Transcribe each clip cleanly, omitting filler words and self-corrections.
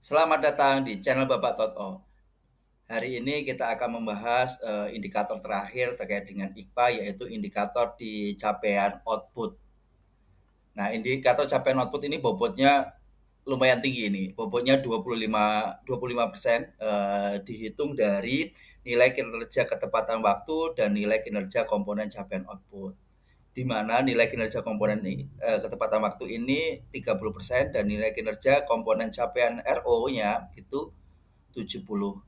Selamat datang di channel Bapak Toto. Hari ini kita akan membahas indikator terakhir terkait dengan IKPA, yaitu indikator di capaian output. Nah, indikator capaian output ini bobotnya lumayan tinggi ini. Bobotnya 25%, dihitung dari nilai kinerja ketepatan waktu dan nilai kinerja komponen capaian output. Di mana nilai kinerja komponen ketepatan waktu ini 30% dan nilai kinerja komponen capaian RO-nya itu 70%.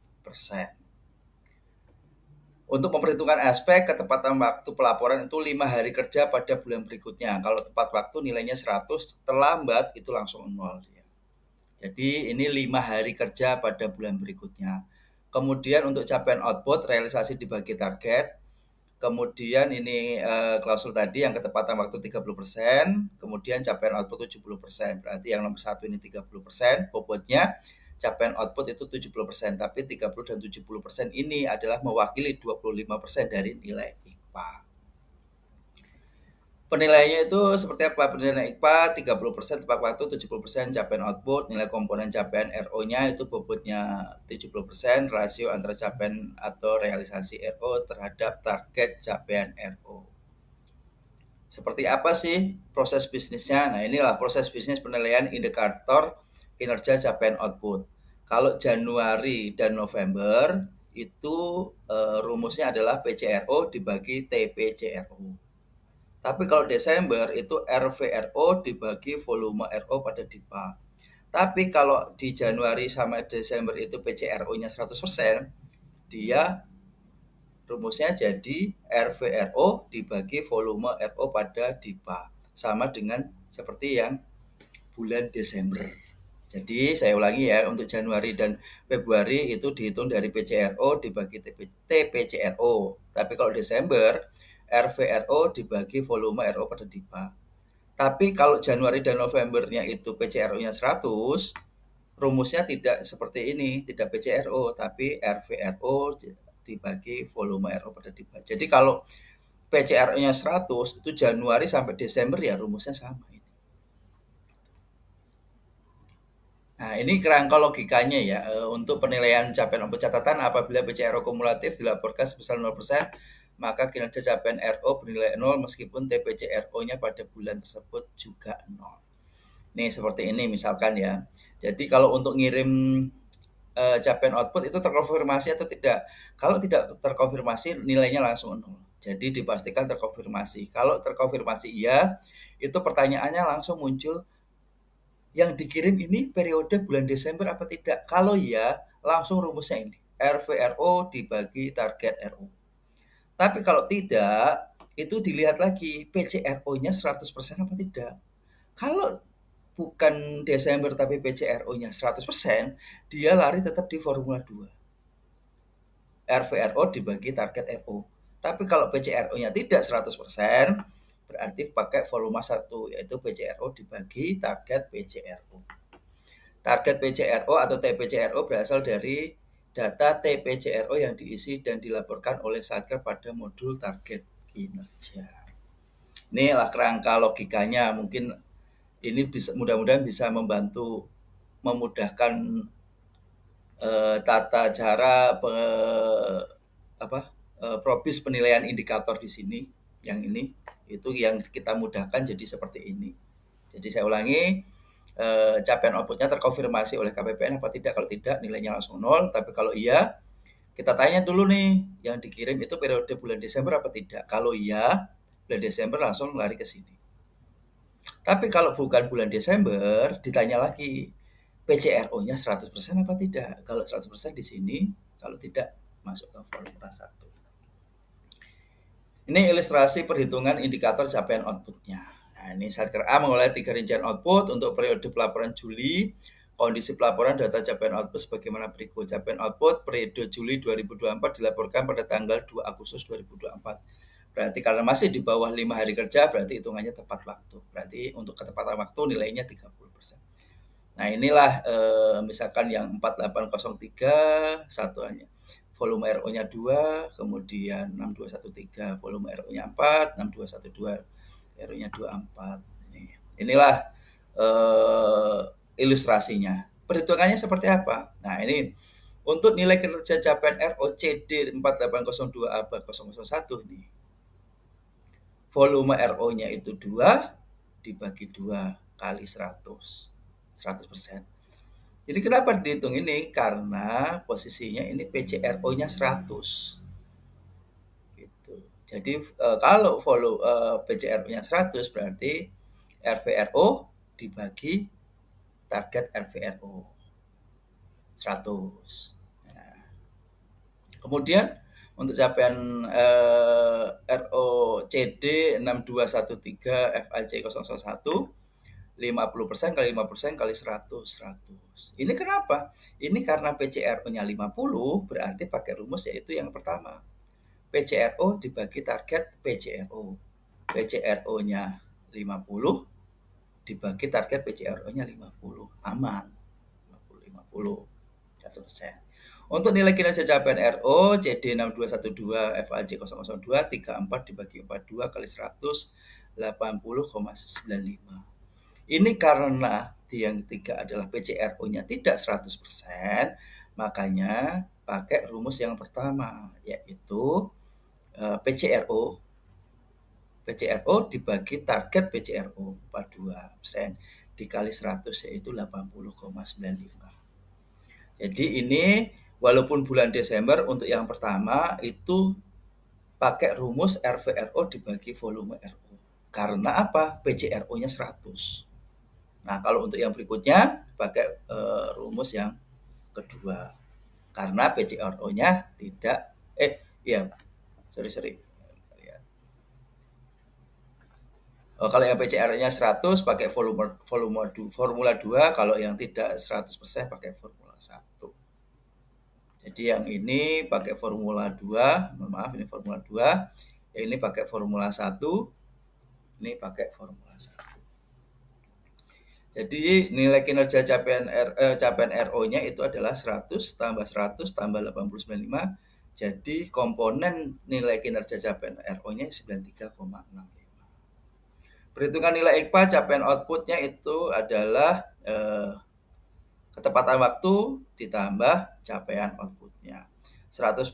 Untuk memperhitungkan aspek ketepatan waktu pelaporan itu 5 hari kerja pada bulan berikutnya. Kalau tepat waktu nilainya 100, terlambat itu langsung 0. Jadi ini 5 hari kerja pada bulan berikutnya. Kemudian untuk capaian output, realisasi dibagi target. Kemudian ini klausul tadi yang ketepatan waktu 30%, kemudian capaian output 70%. Berarti yang nomor 1 ini 30%, bobotnya capaian output itu 70%, tapi 30 dan 70% ini adalah mewakili 25% dari nilai IKPA. Penilaiannya itu seperti apa? Penilaian IKPA 30% tepat waktu, 70% capaian output, nilai komponen capaian RO-nya itu bobotnya 70%, rasio antara capaian atau realisasi RO terhadap target capaian RO. Seperti apa sih proses bisnisnya? Nah, inilah proses bisnis penilaian indikator kinerja capaian output. Kalau Januari dan November itu rumusnya adalah PCRO dibagi TPCRO. Tapi kalau Desember itu RVRO dibagi volume RO pada DIPA. Tapi kalau di Januari sama Desember itu PCRO-nya 100%, dia rumusnya jadi RVRO dibagi volume RO pada DIPA. Sama dengan seperti yang bulan Desember. Jadi saya ulangi ya, untuk Januari dan Februari itu dihitung dari PCRO dibagi TPCRO. Tapi kalau Desember, RVRO dibagi volume RO pada DIPA. Tapi kalau Januari dan Novembernya itu PCRO-nya 100, rumusnya tidak seperti ini, tidak PCRO, tapi RVRO dibagi volume RO pada DIPA. Jadi kalau PCRO-nya 100, itu Januari sampai Desember ya rumusnya sama. Nah, ini kerangka logikanya ya, untuk penilaian capaian catatan apabila PCRO kumulatif dilaporkan sebesar 0%, maka kinerja capaian RO bernilai 0 meskipun TPCRO-nya pada bulan tersebut juga 0. Nih seperti ini misalkan ya. Jadi kalau untuk ngirim capaian output itu terkonfirmasi atau tidak. Kalau tidak terkonfirmasi nilainya langsung 0. Jadi dipastikan terkonfirmasi. Kalau terkonfirmasi iya, itu pertanyaannya langsung muncul, yang dikirim ini periode bulan Desember apa tidak? Kalau iya, langsung rumusnya ini. RVRO dibagi target RO. Tapi kalau tidak, itu dilihat lagi PCRO-nya 100% apa tidak. Kalau bukan Desember tapi PCRO-nya 100%, dia lari tetap di Formula 2. RVRO dibagi target RO. Tapi kalau PCRO-nya tidak 100%, berarti pakai volume 1, yaitu PCRO dibagi target PCRO. Target PCRO atau TPCRO berasal dari data TPCRO yang diisi dan dilaporkan oleh Satker pada modul target kinerja. Inilah kerangka logikanya, mungkin ini bisa mudah-mudahan bisa membantu memudahkan tata cara probis penilaian indikator di sini. Yang ini itu yang kita mudahkan jadi seperti ini. Jadi saya ulangi, capaian outputnya terkonfirmasi oleh KPPN apa tidak. Kalau tidak nilainya langsung 0, tapi kalau iya kita tanya dulu nih yang dikirim itu periode bulan Desember apa tidak. Kalau iya bulan Desember langsung lari ke sini. Tapi kalau bukan bulan Desember ditanya lagi PCRO-nya 100% apa tidak. Kalau 100% di sini, kalau tidak masuk ke formula 1. Ini ilustrasi perhitungan indikator capaian outputnya. Nah, ini Satker A mengolah 3 rincian output untuk periode pelaporan Juli. Kondisi pelaporan data capaian output sebagaimana berikut. Capaian output periode Juli 2024 dilaporkan pada tanggal 2 Agustus 2024. Berarti karena masih di bawah 5 hari kerja, berarti hitungannya tepat waktu. Berarti untuk ketepatan waktu nilainya 30%. Nah, inilah misalkan yang 4803 satuannya. Volume RO-nya 2, kemudian 6213, volume RO-nya 4, 6212, RO-nya 24. Inilah ilustrasinya. Perhitungannya seperti apa? Nah, ini untuk nilai kinerja capaian ROCD 4802/001 ini. Volume RO-nya itu 2 dibagi 2 kali 100%. Jadi kenapa dihitung ini? Karena posisinya ini PCRO-nya 100. Gitu. Jadi kalau PCRO-nya 100 berarti RVRO dibagi target RVRO 100. Nah, kemudian untuk capaian ROCD 6213 FAC 001 50% kali 50% kali 100. Ini kenapa? Ini karena PCRO-nya 50 berarti pakai rumus yaitu yang pertama. PCRO dibagi target PCRO. PCRO-nya 50 dibagi target PCRO-nya 50. Aman. 50 100%. Untuk nilai kinerja capaian RO CD 6212 FAC 002 34 dibagi 42 kali 100 80,95. Ini karena yang ketiga adalah PCRO-nya tidak 100%, makanya pakai rumus yang pertama yaitu PCRO dibagi target PCRO 42% dikali 100 yaitu 80,95. Jadi ini walaupun bulan Desember untuk yang pertama itu pakai rumus RVRO dibagi volume RO. Karena apa? PCRO-nya 100. Nah, kalau untuk yang berikutnya pakai rumus yang kedua. Karena PCRO-nya tidak iya. Sorry. Kalau yang PCR-nya 100 pakai formula 2, kalau yang tidak 100% pakai formula 1. Jadi yang ini pakai formula 2, maaf ini formula 2, yang ini pakai formula 1, ini pakai formula 1. Jadi nilai kinerja capaian RO-nya itu adalah 100 tambah 100 tambah 80,95. Jadi komponen nilai kinerja capaian RO-nya 93,65. Perhitungan nilai IKPA capaian outputnya itu adalah ketepatan waktu ditambah capaian outputnya. 100%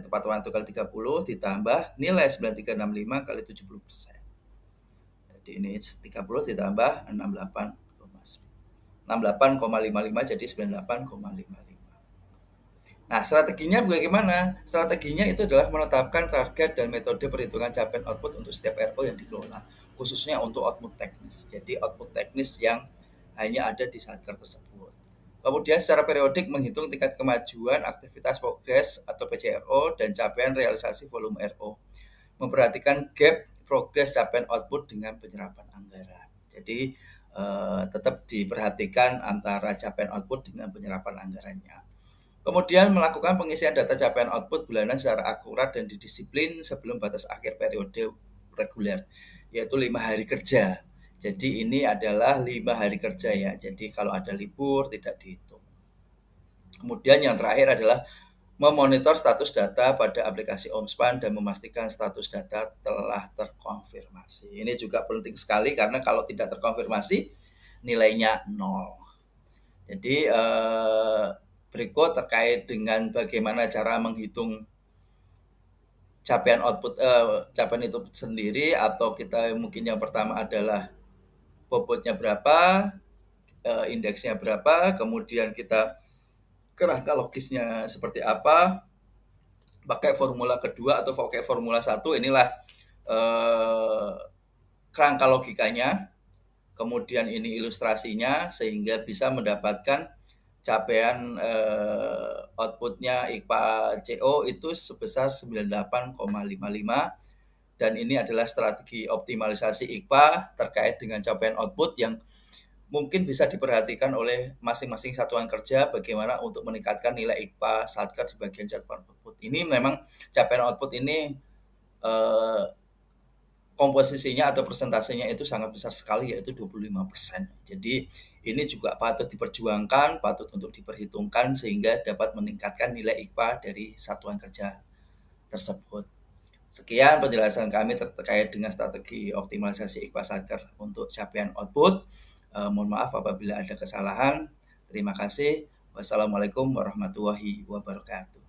ketepatan waktu kali 30 ditambah nilai 9365 kali 70%. Jadi ini 30 ditambah 68,55 jadi 98,55. Nah, strateginya bagaimana? Strateginya itu adalah menetapkan target dan metode perhitungan capaian output untuk setiap RO yang dikelola, khususnya untuk output teknis. Jadi output teknis yang hanya ada di satker tersebut. Kemudian secara periodik menghitung tingkat kemajuan aktivitas progres atau PCRO dan capaian realisasi volume RO. Memperhatikan gap progres capaian output dengan penyerapan anggaran. Jadi tetap diperhatikan antara capaian output dengan penyerapan anggarannya. Kemudian melakukan pengisian data capaian output bulanan secara akurat dan didisiplin sebelum batas akhir periode reguler, yaitu 5 hari kerja. Jadi ini adalah 5 hari kerja ya. Jadi kalau ada libur tidak dihitung. Kemudian yang terakhir adalah memonitor status data pada aplikasi Omspan dan memastikan status data telah terkonfirmasi. Ini juga penting sekali karena kalau tidak terkonfirmasi nilainya 0. Jadi berikut terkait dengan bagaimana cara menghitung capaian itu sendiri, atau kita mungkin yang pertama adalah bobotnya berapa, indeksnya berapa, kemudian kita kerangka logisnya seperti apa, pakai formula kedua atau pakai formula 1, inilah kerangka logikanya, kemudian ini ilustrasinya sehingga bisa mendapatkan capaian outputnya IKPA CO itu sebesar 98,55, dan ini adalah strategi optimalisasi IKPA terkait dengan capaian output yang mungkin bisa diperhatikan oleh masing-masing satuan kerja bagaimana untuk meningkatkan nilai IKPA satker di bagian capaian output. Ini memang capaian output ini komposisinya atau persentasenya itu sangat besar sekali, yaitu 25%. Jadi ini juga patut diperjuangkan, patut untuk diperhitungkan sehingga dapat meningkatkan nilai IKPA dari satuan kerja tersebut. Sekian penjelasan kami terkait dengan strategi optimalisasi IKPA satker untuk capaian output. Mohon maaf apabila ada kesalahan. Terima kasih. Wassalamualaikum warahmatullahi wabarakatuh.